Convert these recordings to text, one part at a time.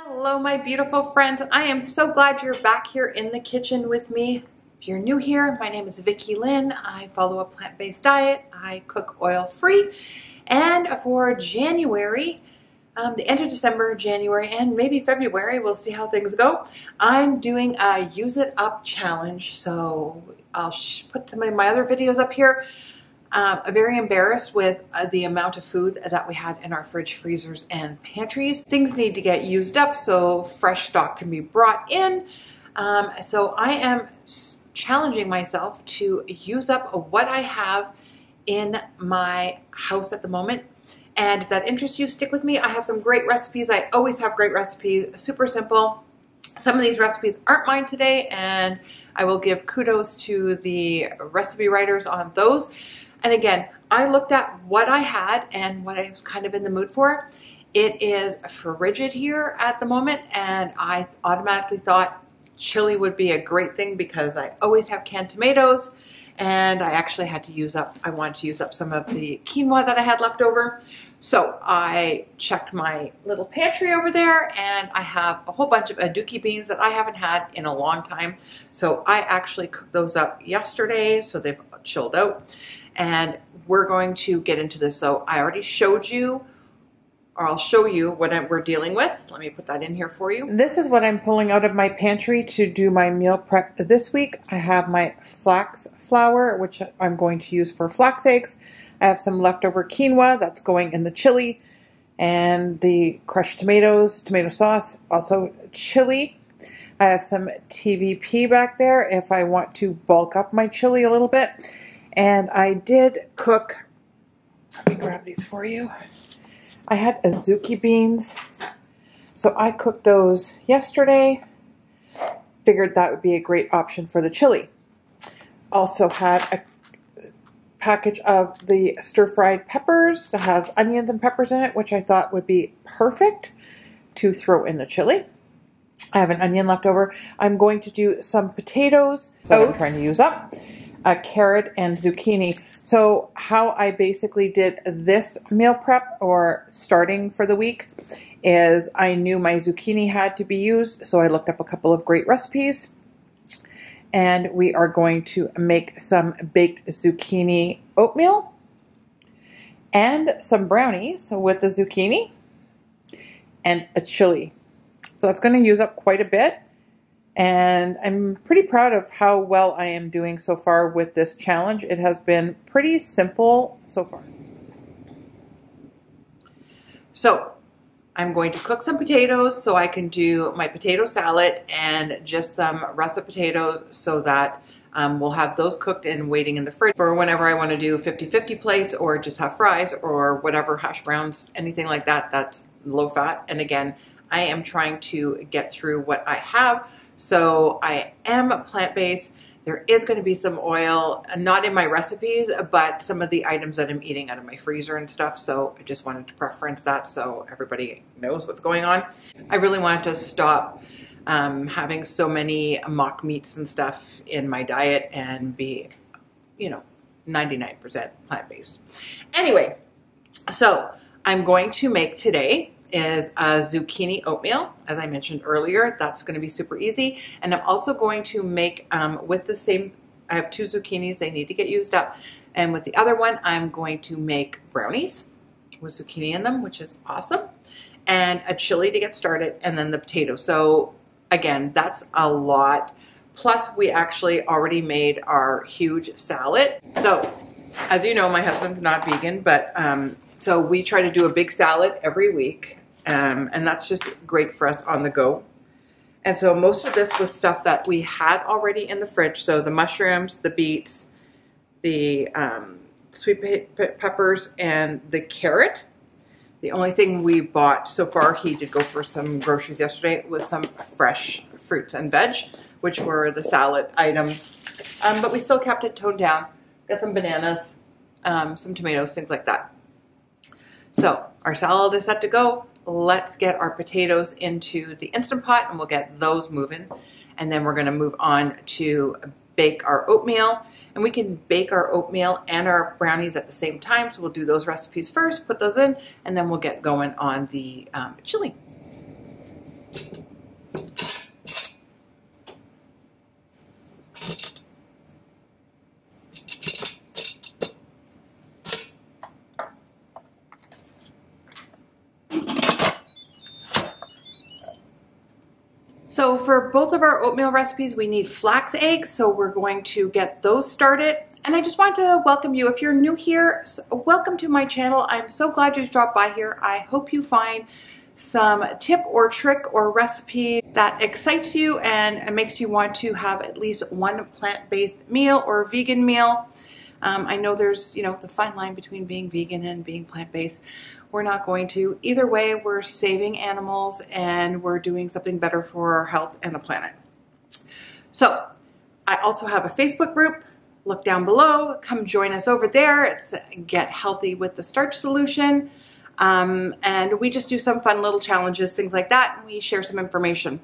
Hello, my beautiful friends. I am so glad you're back here in the kitchen with me. If you're new here, my name is Vicki-Lynne. I follow a plant-based diet. I cook oil-free. And for January, the end of December, January, and maybe February, we'll see how things go, I'm doing a Use It Up challenge. So I'll put some of my other videos up here. I'm very embarrassed with the amount of food that we had in our fridge, freezers, and pantries. Things need to get used up so fresh stock can be brought in. So I am challenging myself to use up what I have in my house at the moment. And if that interests you, stick with me. I have some great recipes. I always have great recipes, super simple. Some of these recipes aren't mine today, and I will give kudos to the recipe writers on those. And again, I looked at what I had and what I was kind of in the mood for. It is frigid here at the moment, and I automatically thought chili would be a great thing because I always have canned tomatoes, and I actually had to use up, I wanted to use up some of the quinoa that I had left over. So I checked my little pantry over there, and I have a whole bunch of adzuki beans that I haven't had in a long time. So I actually cooked those up yesterday, so they've chilled out. And we're going to get into this. So I already showed you, or I'll show you what we're dealing with. Let me put that in here for you. This is what I'm pulling out of my pantry to do my meal prep this week. I have my flax flour, which I'm going to use for flax eggs. I have some leftover quinoa that's going in the chili, and the crushed tomatoes, tomato sauce, also chili. I have some TBSP back there if I want to bulk up my chili a little bit. And I did cook, let me grab these for you. I had adzuki beans, so I cooked those yesterday. Figured that would be a great option for the chili. Also had a package of the stir-fried peppers that has onions and peppers in it, which I thought would be perfect to throw in the chili. I have an onion left over. I'm going to do some potatoes, so I'm trying to use up. A carrot and zucchini. So how I basically did this meal prep, or starting for the week, is I knew my zucchini had to be used, so I looked up a couple of great recipes, and we are going to make some baked zucchini oatmeal and some brownies with the zucchini and a chili. So that's going to use up quite a bit. And I'm pretty proud of how well I am doing so far with this challenge. It has been pretty simple so far. So I'm going to cook some potatoes so I can do my potato salad and just some russet potatoes, so that we'll have those cooked and waiting in the fridge for whenever I want to do 50-50 plates, or just have fries or whatever, hash browns, anything like that that's low fat. And again, I am trying to get through what I have. So I am plant-based. There is going to be some oil, not in my recipes, but some of the items that I'm eating out of my freezer and stuff. So I just wanted to preference that so everybody knows what's going on. I really wanted to stop having so many mock meats and stuff in my diet and be, 99% plant-based. Anyway, so I'm going to make today is a zucchini oatmeal, as I mentioned earlier. That's going to be super easy. And I'm also going to make with the same, I have 2 zucchinis, they need to get used up. And with the other one, I'm going to make brownies with zucchini in them, which is awesome. And a chili to get started, and then the potatoes. So again, that's a lot. Plus we actually already made our huge salad. So as you know, my husband's not vegan, but so we try to do a big salad every week. And that's just great for us on the go. And so most of this was stuff that we had already in the fridge. So the mushrooms, the beets, the sweet peppers, and the carrot. The only thing we bought so far, he did go for some groceries yesterday, was some fresh fruits and veg, which were the salad items. But we still kept it toned down. Got some bananas, some tomatoes, things like that. So our salad is set to go. Let's get our potatoes into the Instant Pot, and we'll get those moving. And then we're going to move on to bake our oatmeal. And we can bake our oatmeal and our brownies at the same time. So we'll do those recipes first, put those in, and then we'll get going on the chili. So for both of our oatmeal recipes, we need flax eggs, so we're going to get those started. And I just want to welcome you. If you're new here, welcome to my channel. I'm so glad you dropped by here. I hope you find some tip or trick or recipe that excites you and makes you want to have at least one plant-based meal or vegan meal. I know there's, the fine line between being vegan and being plant-based. We're not going to. Either way, we're saving animals and we're doing something better for our health and the planet. So I also have a Facebook group. Look down below. Come join us over there. It's Get Healthy with the Starch Solution. And we just do some fun little challenges, things like that, and we share some information.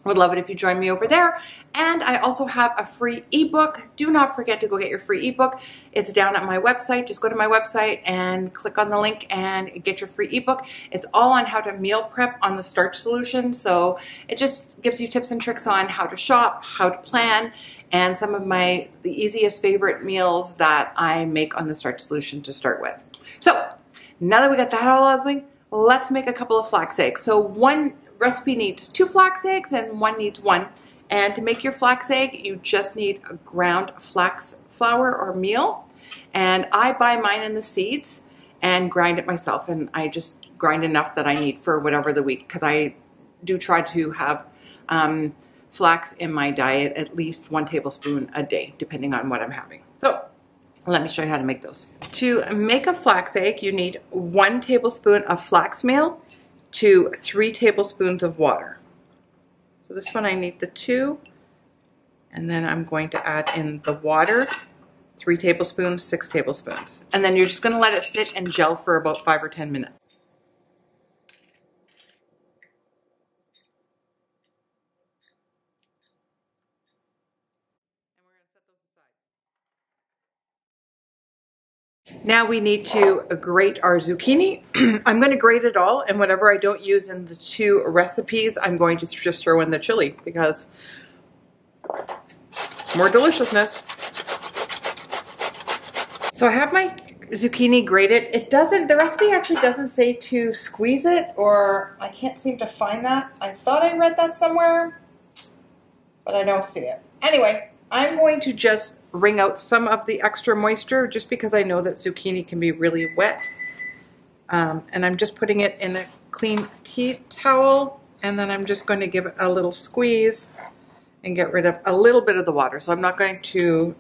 Would love it if you join me over there. And I also have a free ebook. Do not forget to go get your free ebook. It's down at my website. Just go to my website and click on the link and get your free ebook. It's all on how to meal prep on the Starch Solution. So it just gives you tips and tricks on how to shop, how to plan, and some of the easiest favorite meals that I make on the Starch Solution to start with. So now that we got that all out of the way, let's make a couple of flax eggs. So one recipe needs 2 flax eggs and one needs 1. And to make your flax egg, you just need a ground flax flour or meal. And I buy mine in the seeds and grind it myself. And I just grind enough that I need for whatever the week, because I do try to have flax in my diet at least 1 tablespoon a day, depending on what I'm having. So let me show you how to make those. To make a flax egg, you need 1 tablespoon of flax meal to 3 tablespoons of water. So this one I need the 2, and then I'm going to add in the water, 3 tablespoons, 6 tablespoons. And then you're just gonna let it sit and gel for about 5 or 10 minutes. Now we need to grate our zucchini. I'm going to grate it all, and whatever I don't use in the 2 recipes, I'm going to just throw in the chili, because more deliciousness. So I have my zucchini grated. The recipe actually doesn't say to squeeze it, or I can't seem to find that. I thought I read that somewhere, but I don't see it. Anyway, I'm going to just wring out some of the extra moisture, just because I know that zucchini can be really wet. And I'm just putting it in a clean tea towel, and then I'm just going to give it a little squeeze and get rid of a little bit of the water. So I'm not going to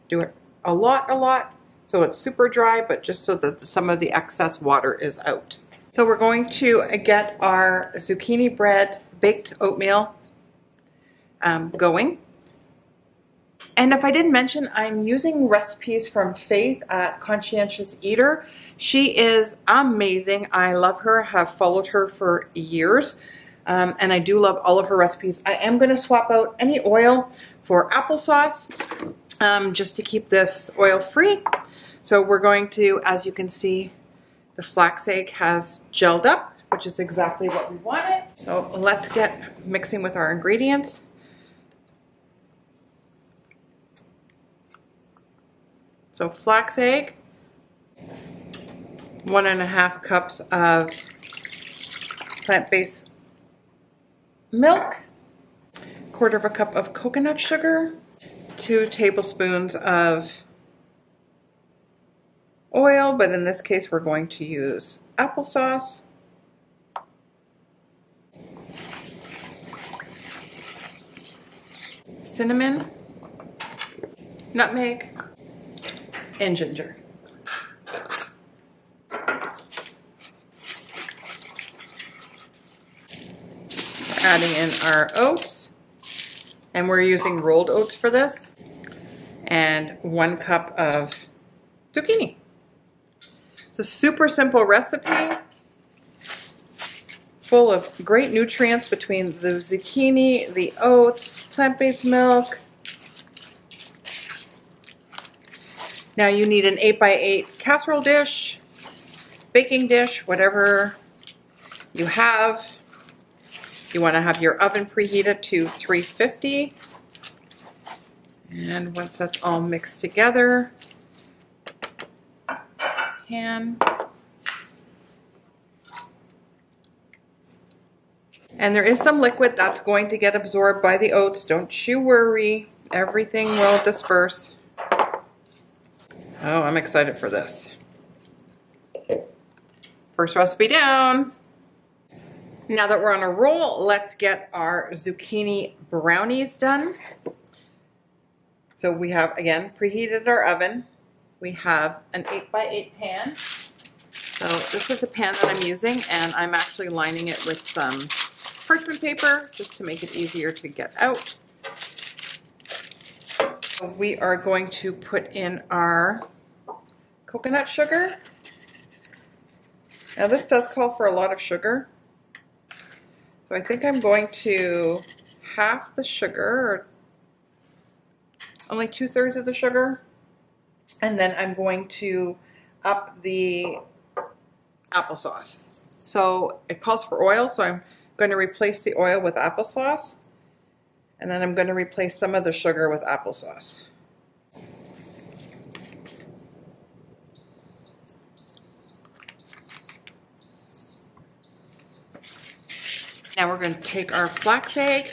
do it a lot, so it's super dry, but just so that some of the excess water is out. So we're going to get our zucchini bread baked oatmeal going. And if I didn't mention, I'm using recipes from Faith at Conscientious Eater. She is amazing. I love her, have followed her for years, and I do love all of her recipes. I am going to swap out any oil for applesauce, just to keep this oil free. So we're going to, as you can see, the flax egg has gelled up, which is exactly what we wanted. So let's get mixing with our ingredients. So flax egg, 1.5 cups of plant-based milk, 1/4 cup of coconut sugar, 2 tablespoons of oil, but in this case we're going to use applesauce, cinnamon, nutmeg, and ginger. Adding in our oats, and we're using rolled oats for this, and 1 cup of zucchini. It's a super simple recipe, full of great nutrients between the zucchini, the oats, plant-based milk. Now you need an 8x8 casserole dish, baking dish, whatever you have. You want to have your oven preheated to 350. And once that's all mixed together, pan. And there is some liquid that's going to get absorbed by the oats. Don't you worry. Everything will disperse. Oh, I'm excited for this. First recipe down. Now that we're on a roll, let's get our zucchini brownies done. So we have, again, preheated our oven. We have an 8x8 pan. So this is the pan that I'm using, and I'm actually lining it with some parchment paper just to make it easier to get out. We are going to put in our coconut sugar. Now this does call for a lot of sugar. So I think I'm going to half the sugar, or only 2/3 of the sugar. And then I'm going to up the applesauce. So it calls for oil, so I'm going to replace the oil with applesauce. And then I'm going to replace some of the sugar with applesauce. Now we're going to take our flax egg.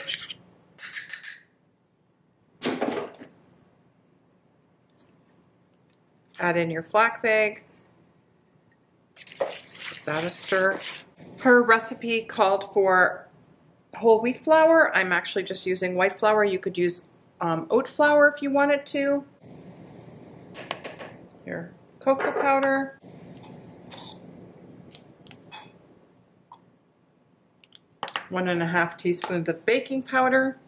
Add in your flax egg. Give that a stir. Her recipe called for whole wheat flour. I'm actually just using white flour. You could use oat flour if you wanted to. Your cocoa powder. One and a half teaspoons of baking powder.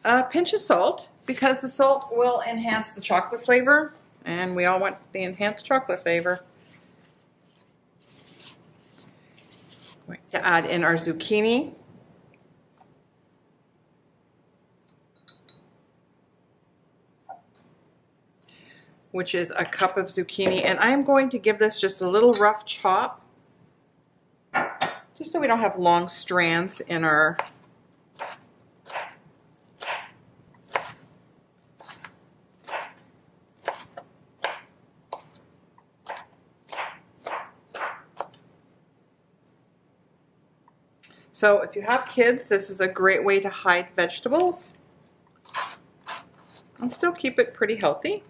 A pinch of salt, because the salt will enhance the chocolate flavor, and we all want the enhanced chocolate flavor. We're going to add in our zucchini. Which is a cup of zucchini, and I'm going to give this just a little rough chop, just so we don't have long strands in our So if you have kids, this is a great way to hide vegetables and still keep it pretty healthy.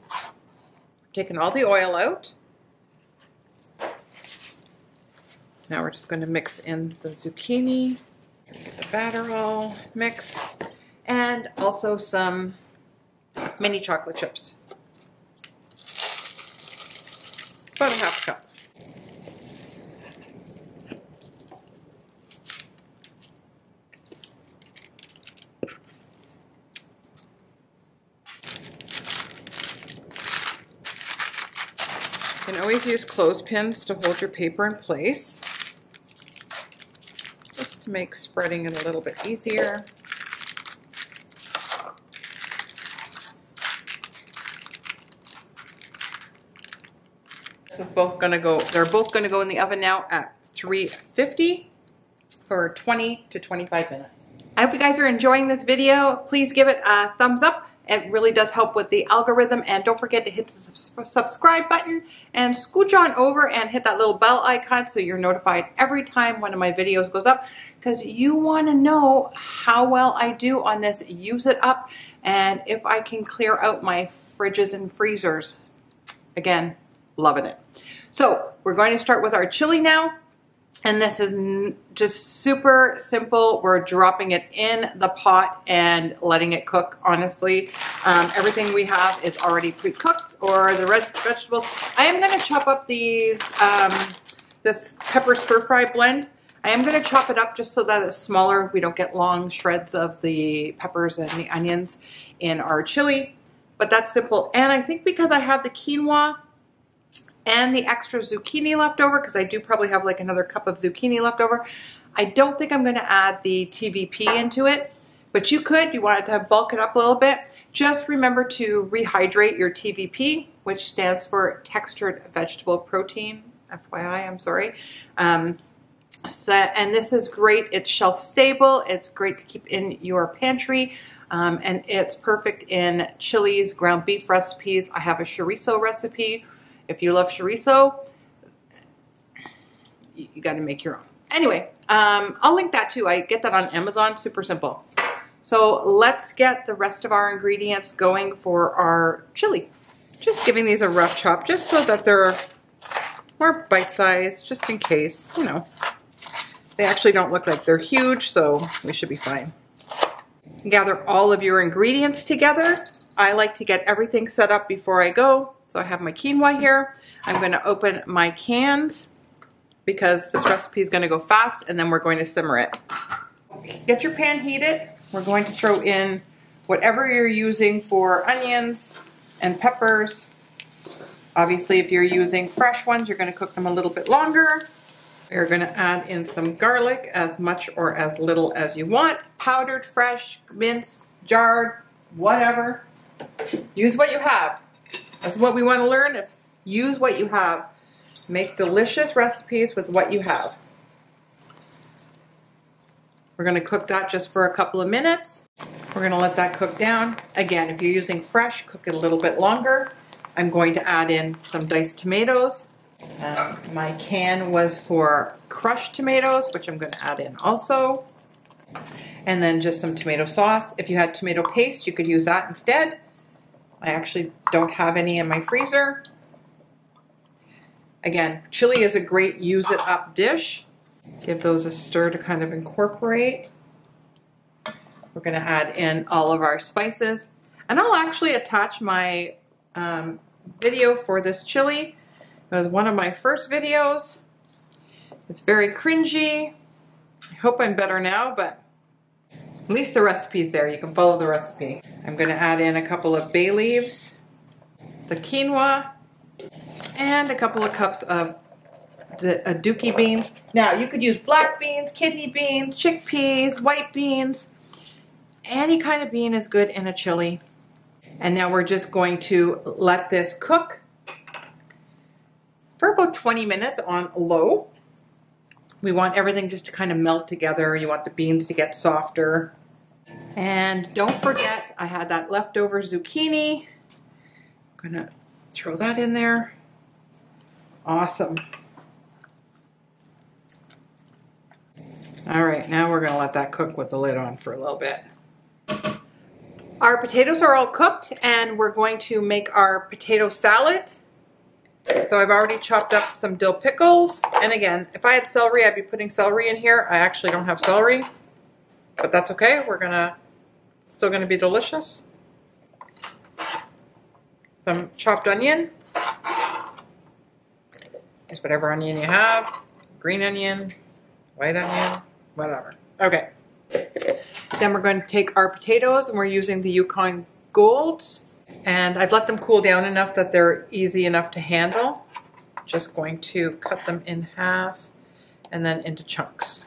Taking all the oil out. Now we're just going to mix in the zucchini, get the batter all mixed, and also some mini chocolate chips. About a half cup. You can always use clothespins to hold your paper in place, just to make spreading it a little bit easier. This is both going to go, they're both going to go in the oven now at 350 for 20 to 25 minutes. I hope you guys are enjoying this video. Please give it a thumbs up. It really does help with the algorithm, and don't forget to hit the subscribe button and scooch on over and hit that little bell icon so you're notified every time one of my videos goes up, because you want to know how well I do on this use it up and if I can clear out my fridges and freezers. Again, loving it. So we're going to start with our chili now. And this is just super simple. We're dropping it in the pot and letting it cook, honestly. Everything we have is already pre-cooked, or the red vegetables. I am going to chop up these, this pepper stir-fry blend. I am going to chop it up just so that it's smaller. We don't get long shreds of the peppers and the onions in our chili. But that's simple. And I think because I have the quinoa and the extra zucchini left over, because I do probably have like another cup of zucchini left over, I don't think I'm going to add the TVP into it, but you could. You want it to bulk it up a little bit. Just remember to rehydrate your TVP, which stands for textured vegetable protein, FYI, I'm sorry. And this is great. It's shelf stable. It's great to keep in your pantry. And it's perfect in chilies, ground beef recipes. I have a chorizo recipe. If you love chorizo, you got to make your own. Anyway, I'll link that too. I get that on Amazon, super simple. So let's get the rest of our ingredients going for our chili. Just giving these a rough chop just so that they're more bite-sized, just in case, you know. They actually don't look like they're huge, so we should be fine. Gather all of your ingredients together. I like to get everything set up before I go. So I have my quinoa here. I'm going to open my cans because this recipe is going to go fast, and then we're going to simmer it. Get your pan heated. We're going to throw in whatever you're using for onions and peppers. Obviously, if you're using fresh ones, you're going to cook them a little bit longer. We're going to add in some garlic, as much or as little as you want. Powdered, fresh, minced, jarred, whatever. Use what you have. That's what we want to learn, is use what you have. Make delicious recipes with what you have. We're going to cook that just for a couple of minutes. We're going to let that cook down. Again, if you're using fresh, cook it a little bit longer. I'm going to add in some diced tomatoes. My can was for crushed tomatoes, which I'm going to add in also. And then just some tomato sauce. If you had tomato paste, you could use that instead. I actually don't have any in my freezer. Again, chili is a great use it up dish. Give those a stir to kind of incorporate. We're going to add in all of our spices. And I'll actually attach my video for this chili. It was one of my first videos. It's very cringy. I hope I'm better now, but at least the recipe's there. You can follow the recipe. I'm going to add in a couple of bay leaves, the quinoa, and a couple of cups of the adzuki beans. Now, you could use black beans, kidney beans, chickpeas, white beans. Any kind of bean is good in a chili. And now we're just going to let this cook for about 20 minutes on low. We want everything just to kind of melt together. You want the beans to get softer. And don't forget, I had that leftover zucchini. I'm gonna throw that in there. Awesome. All right, now we're gonna let that cook with the lid on for a little bit. Our potatoes are all cooked, and we're going to make our potato salad. So I've already chopped up some dill pickles. And again, if I had celery, I'd be putting celery in here. I actually don't have celery, but that's okay. Still gonna be delicious. Some chopped onion. Just whatever onion you have. Green onion, white onion, whatever. Okay. Then we're going to take our potatoes, and we're using the Yukon Golds. And I've let them cool down enough that they're easy enough to handle. Just going to cut them in half and then into chunks.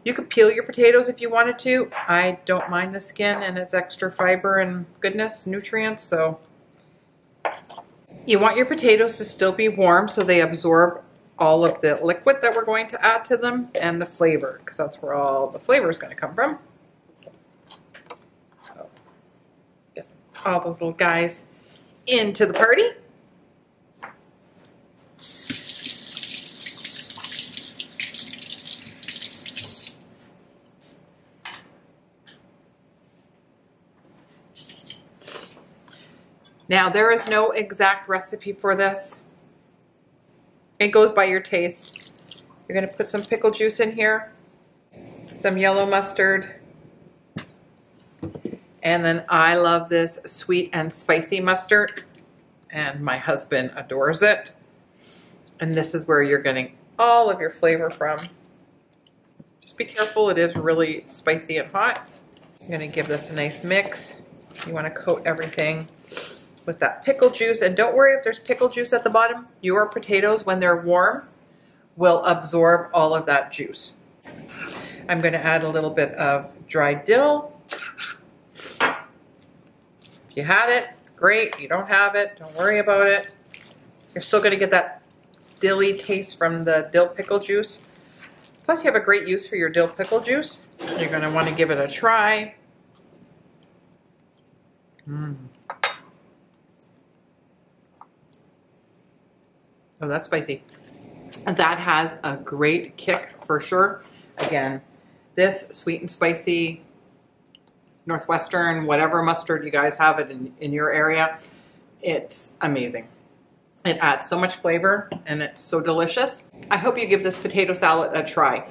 You could peel your potatoes if you wanted to. I don't mind the skin and its extra fiber and goodness, nutrients. So you want your potatoes to still be warm so they absorb all of the liquid that we're going to add to them and the flavor, because that's where all the flavor is going to come from. So, get all those little guys into the party. Now, there is no exact recipe for this. It goes by your taste. You're going to put some pickle juice in here, some yellow mustard, and then I love this sweet and spicy mustard, and my husband adores it. And this is where you're getting all of your flavor from. Just be careful, it is really spicy and hot. I'm going to give this a nice mix. You want to coat everything with that pickle juice, and don't worry if there's pickle juice at the bottom. Your potatoes, when they're warm, will absorb all of that juice. I'm going to add a little bit of dried dill. If you had it, great. You don't have it, don't worry about it. You're still going to get that dilly taste from the dill pickle juice. Plus, you have a great use for your dill pickle juice. You're going to want to give it a try. Oh, that's spicy. That has a great kick for sure. Again, this sweet and spicy Northwestern, whatever mustard you guys have it in your area, it's amazing. It adds so much flavor and it's so delicious. I hope you give this potato salad a try.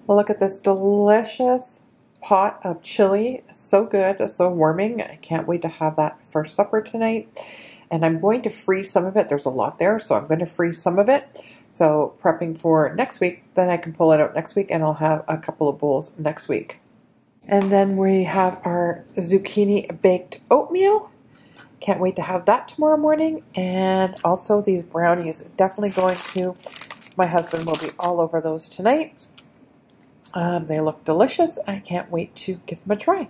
Well, look at this delicious pot of chili. So good, so warming. I can't wait to have that for supper tonight. And I'm going to freeze some of it. There's a lot there, so I'm going to freeze some of it. So prepping for next week, then I can pull it out next week and I'll have a couple of bowls next week. And then we have our zucchini baked oatmeal. Can't wait to have that tomorrow morning. And also these brownies, definitely going to, my husband will be all over those tonight. They look delicious. I can't wait to give them a try.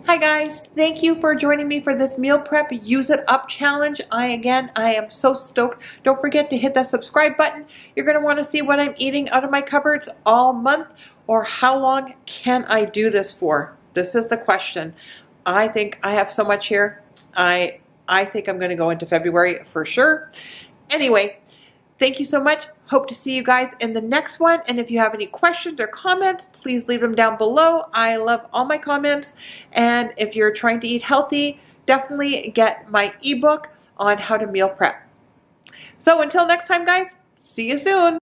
Hi guys, thank you for joining me for this meal prep use it up challenge. I am so stoked. Don't forget to hit that subscribe button. You're going to want to see what I'm eating out of my cupboards all month, or how long can I do this for? This is the question. I think I have so much here. I think I'm going to go into February for sure. Anyway, thank you so much. Hope to see you guys in the next one. And if you have any questions or comments, please leave them down below. I love all my comments. And if you're trying to eat healthy, definitely get my ebook on how to meal prep. So until next time, guys, see you soon.